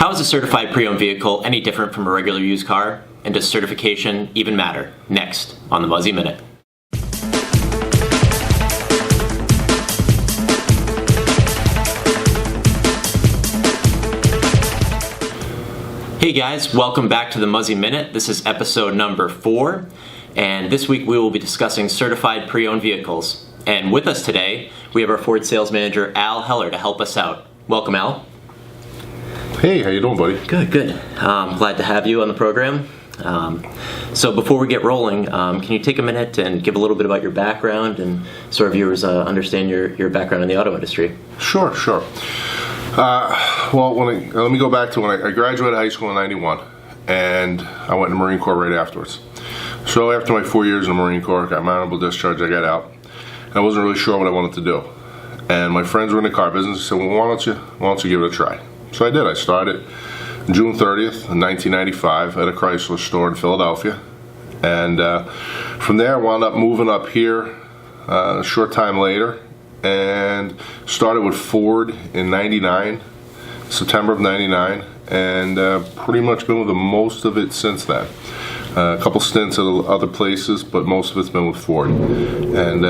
How is a certified pre-owned vehicle any different from a regular used car? And does certification even matter? Next on the Muzi Minute. Hey guys, welcome back to the Muzi Minute. This is episode number 4, and this week we will be discussing certified pre-owned vehicles. And with us today, we have our Ford sales manager, Al Heller, to help us out. Welcome, Al. Hey, how you doing, buddy? Good. Glad to have you on the program. So before we get rolling, can you take a minute and give a little bit about your background and so our viewers understand your background in the auto industry? Sure. Well, let me go back to when I graduated high school in '91, and I went in the Marine Corps right afterwards. So after my 4 years in the Marine Corps, got my honorable discharge, I got out, and I wasn't really sure what I wanted to do. And my friends were in the car business, and said, well, why don't you give it a try? So I did. I started June 30th, 1995 at a Chrysler store in Philadelphia. And from there I wound up moving up here a short time later and started with Ford in '99, September of '99, and pretty much been with them most of it since then. A couple stints at other places, but most of it's been with Ford. And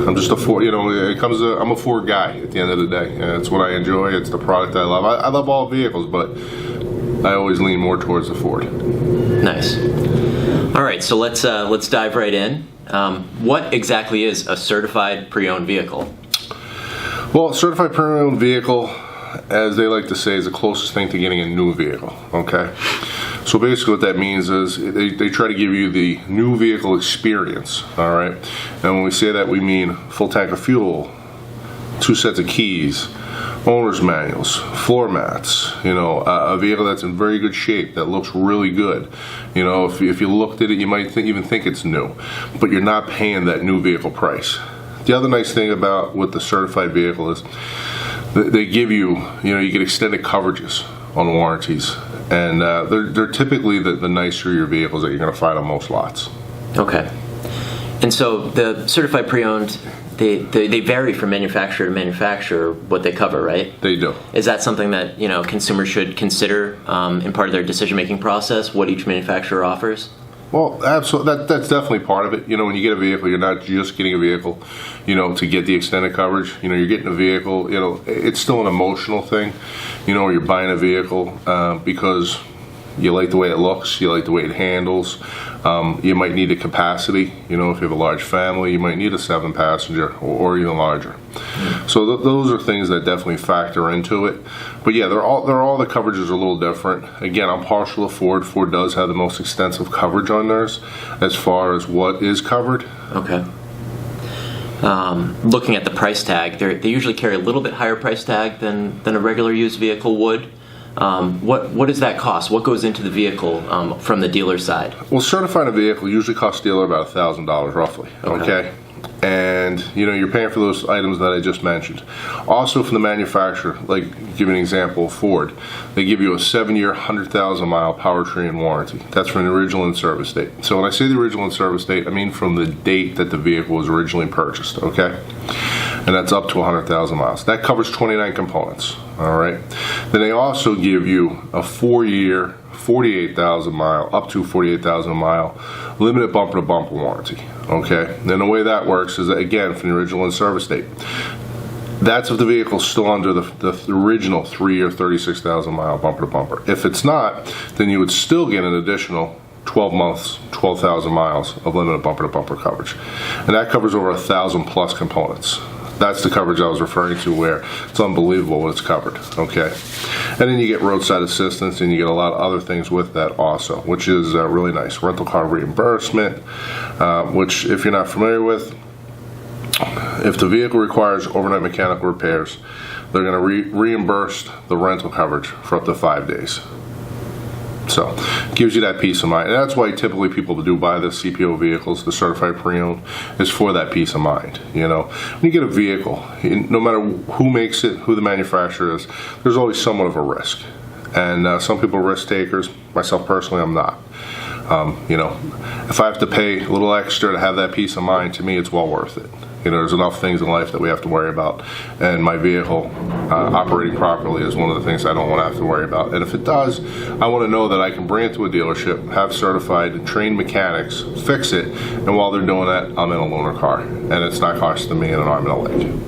I'm just a Ford, I'm a Ford guy at the end of the day. It's what I enjoy, it's the product I love. I love all vehicles, but I always lean more towards the Ford. Nice. All right, so let's dive right in. What exactly is a certified pre-owned vehicle? Well, a certified pre-owned vehicle, as they like to say, is the closest thing to getting a new vehicle, okay? So basically what that means is they try to give you the new vehicle experience, all right? And when we say that, we mean full tank of fuel, 2 sets of keys, owner's manuals, floor mats, a vehicle that's in very good shape, that looks really good. If you looked at it, you might even think it's new, but you're not paying that new vehicle price. The other nice thing about with the certified vehicle is they give you, you get extended coverages on warranties, and they're typically the nicer your vehicles that you're going to find on most lots. Okay. And so the certified pre-owned, they vary from manufacturer to manufacturer what they cover, right? They do. Is that something that consumers should consider in part of their decision-making process, what each manufacturer offers? Well, absolutely. That's definitely part of it. When you get a vehicle, you're not just getting a vehicle, to get the extended coverage. You're getting a vehicle. It's still an emotional thing. You're buying a vehicle because you like the way it looks, you like the way it handles. You might need a capacity. If you have a large family, you might need a 7-passenger or even larger. Mm-hmm. So those are things that definitely factor into it. But yeah, they're all the coverages are a little different. Again, I'm partial to Ford. Ford does have the most extensive coverage on theirs as far as what is covered. Okay. Looking at the price tag, they usually carry a little bit higher price tag than a regular used vehicle would. What does that cost? What goes into the vehicle from the dealer side? Well, certifying a vehicle usually costs the dealer about $1,000 roughly. Okay. And you're paying for those items that I just mentioned. Also from the manufacturer, like give an example, Ford, they give you a 7-year, 100,000-mile powertrain warranty. That's from the original in-service date. So when I say the original in-service date, I mean from the date that the vehicle was originally purchased. Okay. And that's up to 100,000 miles. That covers 29 components, all right? Then they also give you a 4-year, 48,000 mile, up to 48,000 mile, limited bumper-to-bumper warranty, okay? Then the way that works is, again, from the original in-service date. That's if the vehicle's still under the original 3-year, 36,000 mile bumper-to-bumper. If it's not, then you would still get an additional 12 months, 12,000 miles of limited bumper-to-bumper coverage. And that covers over 1,000 plus components. That's the coverage I was referring to, where it's unbelievable what it's covered, okay? And then you get roadside assistance, and you get a lot of other things with that also, which is really nice. Rental car reimbursement, which if you're not familiar with, if the vehicle requires overnight mechanical repairs, they're going to reimburse the rental coverage for up to 5 days. So it gives you that peace of mind. And that's why typically people do buy the CPO vehicles, the certified pre-owned, is for that peace of mind. When you get a vehicle, no matter who makes it, who the manufacturer is, there's always somewhat of a risk. And some people are risk takers. Myself personally, I'm not. If I have to pay a little extra to have that peace of mind, to me it's well worth it. There's enough things in life that we have to worry about, and my vehicle operating properly is one of the things I don't want to have to worry about. And if it does, I want to know that I can bring it to a dealership, have certified, trained mechanics, fix it, and while they're doing that, I'm in a loaner car, and it's not costing me an arm and a leg.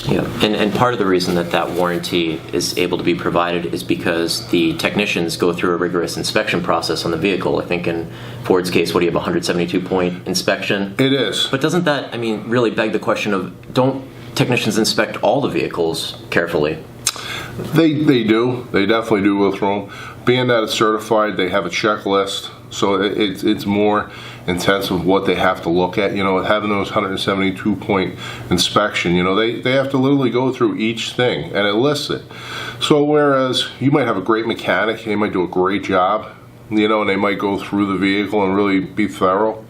Yeah, and part of the reason that warranty is able to be provided is because the technicians go through a rigorous inspection process on the vehicle. I think in Ford's case, what do you have, 172-point inspection? It is. But doesn't that, really beg the question of, don't technicians inspect all the vehicles carefully? They do. They definitely do go through them. Being that it's certified, they have a checklist, so it's more intense of what they have to look at. Having those 172-point inspection, they have to literally go through each thing, and it lists it. So whereas you might have a great mechanic, they might do a great job, and they might go through the vehicle and really be thorough.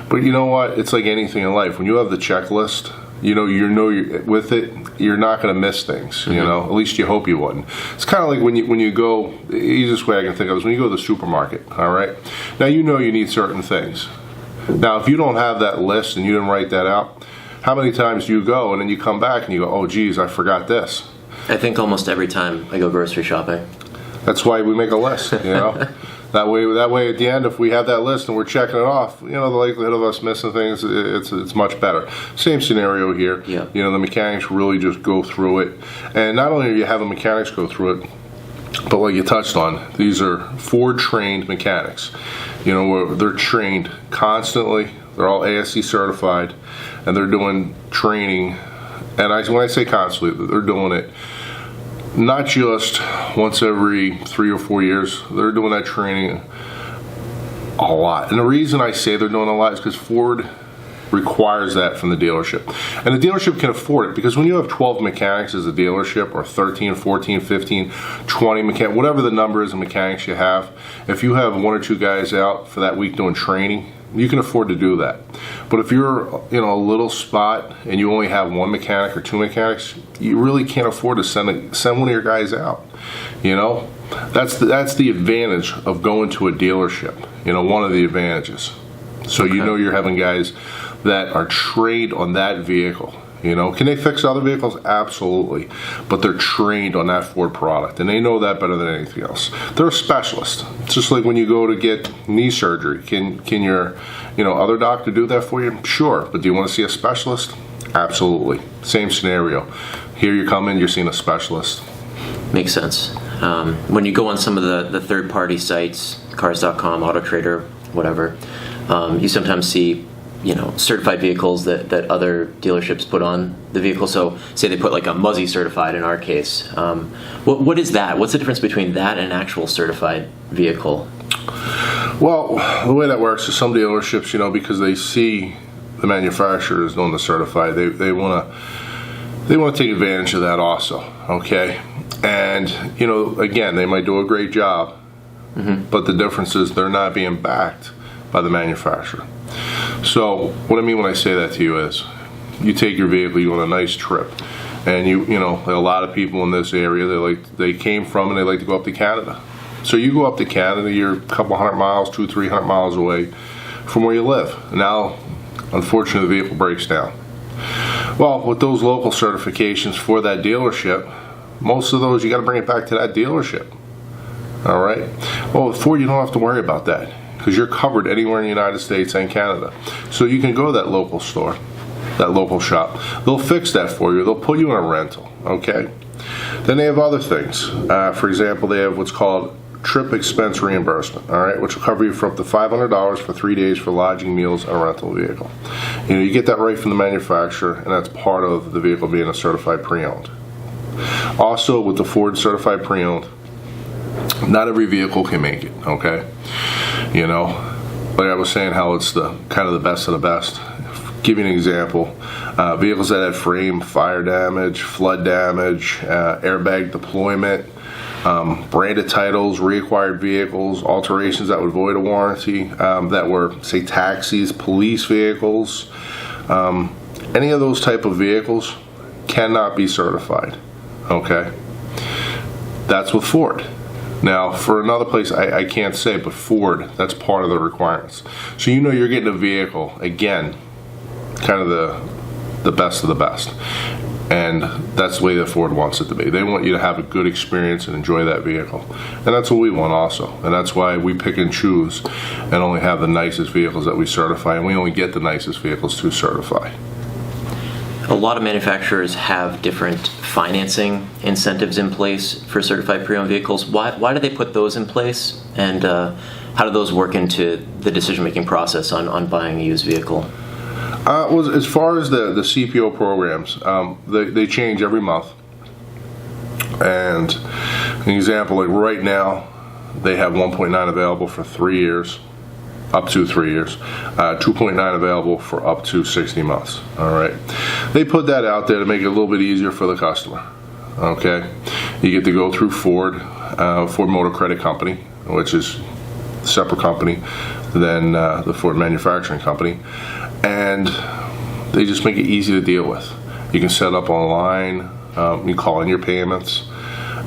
But you know what? It's like anything in life. When you have the checklist, with it, you're not going to miss things. At least you hope you wouldn't. It's kind of like when you go. The easiest way I can think of is when you go to the supermarket. All right. Now you need certain things. Now if you don't have that list and you didn't write that out, how many times do you go and then you come back and you go, oh geez, I forgot this. I think almost every time I go grocery shopping. That's why we make a list. That way, at the end, if we have that list and we're checking it off, the likelihood of us missing things, it's much better. Same scenario here. Yeah. The mechanics really just go through it, and not only are you having mechanics go through it, but like you touched on, these are Ford trained mechanics. Where they're trained constantly. They're all ASC certified, and they're doing training. And when I say constantly, they're doing it not just once every 3 or 4 years. They're doing that training a lot. And the reason I say they're doing a lot is because Ford requires that from the dealership. And the dealership can afford it, because when you have 12 mechanics as a dealership, or 13, 14, 15, 20 mechanics, whatever the number is of mechanics you have, if you have 1 or 2 guys out for that week doing training, you can afford to do that. But if you're a little spot and you only have 1 mechanic or 2 mechanics, you really can't afford to send one of your guys out. That's the advantage of going to a dealership. One of the advantages. So Okay. you're having guys that are trained on that vehicle. Can they fix other vehicles? Absolutely. But they're trained on that Ford product, and they know that better than anything else. They're a specialist. It's just like when you go to get knee surgery. Can your other doctor do that for you? Sure. But do you want to see a specialist? Absolutely. Same scenario. Here you come in, you're seeing a specialist. Makes sense. When you go on some of the third-party sites, cars.com, AutoTrader, whatever, you sometimes see certified vehicles that other dealerships put on the vehicle. So say they put like a Muzi certified in our case. What is that? What's the difference between that and an actual certified vehicle? Well, the way that works is some dealerships, because they see the manufacturers doing the certified, they want to take advantage of that also. Okay, and again, they might do a great job, but the difference is they're not being backed by the manufacturer. So what I mean when I say that to you is, you take your vehicle, you go on a nice trip, and a lot of people in this area, they came from and they like to go up to Canada. So you go up to Canada, you're a couple 100 miles, 200-300 miles away from where you live. Now, unfortunately, the vehicle breaks down. Well, with those local certifications for that dealership, most of those you got to bring it back to that dealership. All right. Well, with Ford, you don't have to worry about that, because you're covered anywhere in the United States and Canada. So you can go to that local store, that local shop. They'll fix that for you. They'll put you in a rental, okay? Then they have other things. For example, they have what's called trip expense reimbursement, all right, which will cover you for up to $500 for 3 days for lodging, meals, and a rental vehicle. You get that right from the manufacturer, and that's part of the vehicle being a certified pre-owned. Also, with the Ford certified pre-owned, not every vehicle can make it, okay? Like I was saying, how it's the kind of the best of the best. Give you an example. Vehicles that have frame, fire damage, flood damage, airbag deployment, branded titles, reacquired vehicles, alterations that would void a warranty, that were, say, taxis, police vehicles, any of those type of vehicles cannot be certified, okay? That's with Ford. Now, for another place, I can't say, but Ford, that's part of the requirements. So you're getting a vehicle, again, kind of the best of the best. And that's the way that Ford wants it to be. They want you to have a good experience and enjoy that vehicle. And that's what we want also. And that's why we pick and choose and only have the nicest vehicles that we certify, and we only get the nicest vehicles to certify. A lot of manufacturers have different financing incentives in place for certified pre-owned vehicles. Why do they put those in place? And how do those work into the decision-making process on buying a used vehicle? Well, as far as the CPO programs, they change every month. And an example, like right now, they have 1.9 available for 3 years, up to 3 years, 2.9 available for up to 60 months. All right, they put that out there to make it a little bit easier for the customer. Okay, you get to go through Ford Motor Credit Company, which is a separate company than the Ford Manufacturing Company. And they just make it easy to deal with. You can set up online, you call in your payments,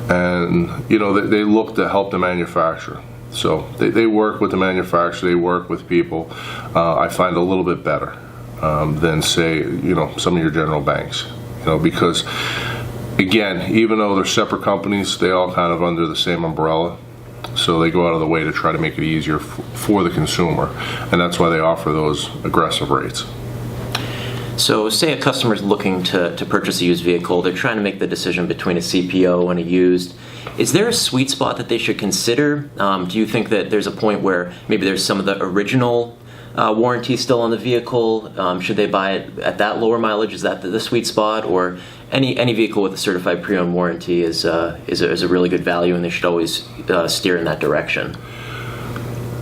and they look to help the manufacturer. So they work with the manufacturer, they work with people. I find a little bit better than say some of your general banks, because again, even though they're separate companies, they all kind of under the same umbrella. So they go out of the way to try to make it easier for the consumer, and that's why they offer those aggressive rates. So say a customer is looking to purchase a used vehicle, they're trying to make the decision between a CPO and a used. Is there a sweet spot that they should consider? Do you think that there's a point where maybe there's some of the original warranty still on the vehicle? Should they buy it at that lower mileage? Is that the sweet spot? Or any vehicle with a certified pre-owned warranty is a really good value, and they should always steer in that direction?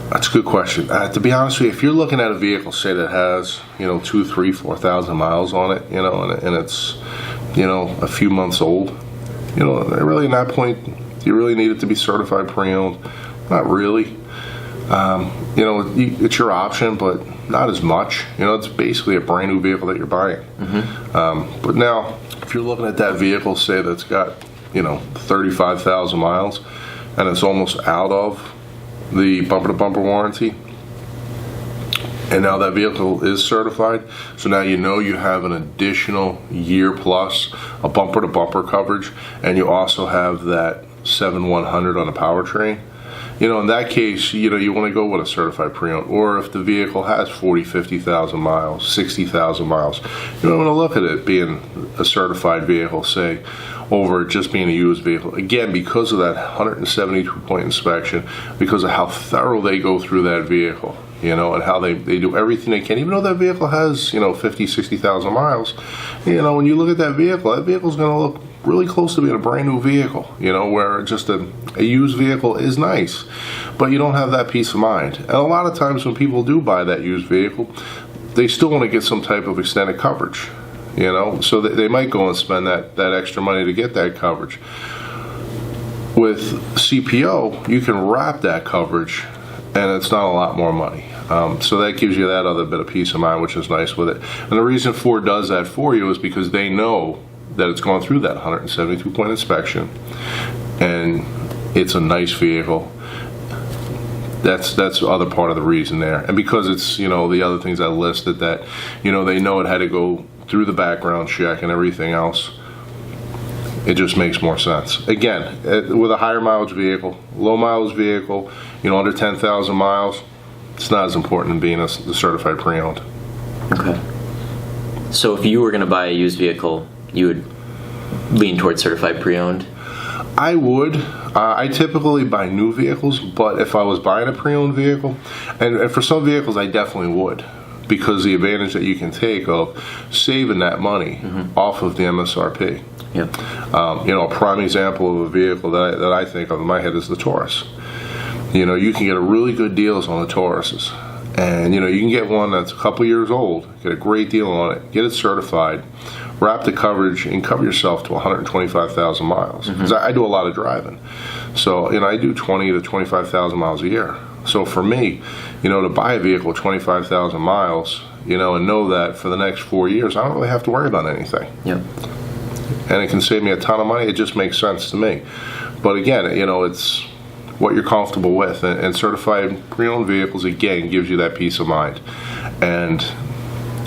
That's a good question. To be honest with you, if you're looking at a vehicle, say that has 2,000, 3,000, 4,000 miles on it, and it's a few months old, really at that point, do you really need it to be certified pre-owned? Not really. It's your option, but not as much. It's basically a brand new vehicle that you're buying. Mm-hmm. But now, if you're looking at that vehicle, say that's got 35,000 miles, and it's almost out of the bumper-to-bumper warranty, and now that vehicle is certified, so now you have an additional year plus a bumper-to-bumper coverage, and you also have that 7/100 on the powertrain. In that case, you want to go with a certified pre-owned. Or if the vehicle has 40, 50,000 miles, 60,000 miles, you don't want to look at it being a certified vehicle, say, over just being a used vehicle. Again, because of that 172-point inspection, because of how thorough they go through that vehicle, and how they do everything they can. Even though that vehicle has, 50, 60,000 miles, when you look at that vehicle's going to look really close to being a brand new vehicle, where just a used vehicle is nice, but you don't have that peace of mind. And a lot of times when people do buy that used vehicle, they still want to get some type of extended coverage, so they might go and spend that extra money to get that coverage. With CPO, you can wrap that coverage, and it's not a lot more money. So that gives you that other bit of peace of mind, which is nice with it. And the reason Ford does that for you is because they know that it's gone through that 172-point inspection, and it's a nice vehicle. That's the other part of the reason there. And because it's, the other things I listed that, they know it had to go through the background check and everything else, it just makes more sense. Again, with a higher mileage vehicle, low mileage vehicle, under 10,000 miles, it's not as important as being the certified pre-owned. Okay. So if you were going to buy a used vehicle, you would lean towards certified pre-owned? I would. I typically buy new vehicles, but if I was buying a pre-owned vehicle, and for some vehicles I definitely would, because the advantage that you can take of saving that money off of the MSRP. Yep. A prime example of a vehicle that I think of in my head is the Taurus. You can get a really good deals on the Tauruses. And you can get one that's a couple years old, get a great deal on it, get it certified, wrap the coverage, and cover yourself to 125,000 miles. Because I do a lot of driving. So, I do 20 to 25,000 miles a year. So for me, to buy a vehicle with 25,000 miles, and know that for the next 4 years, I don't really have to worry about anything. Yep. And it can save me a ton of money. It just makes sense to me. But again, it's what you're comfortable with, and certified pre-owned vehicles again gives you that peace of mind. And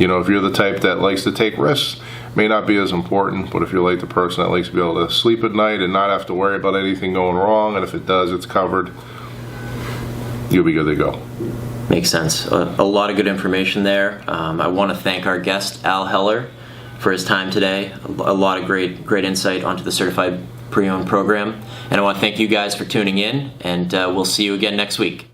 If you're the type that likes to take risks, may not be as important, but if you're like the person that likes to be able to sleep at night and not have to worry about anything going wrong, and if it does, it's covered, you'll be good to go. Makes sense. A lot of good information there. I want to thank our guest, Al Heller, for his time today. A lot of great insight onto the Certified Pre-Owned program. And I want to thank you guys for tuning in, and we'll see you again next week.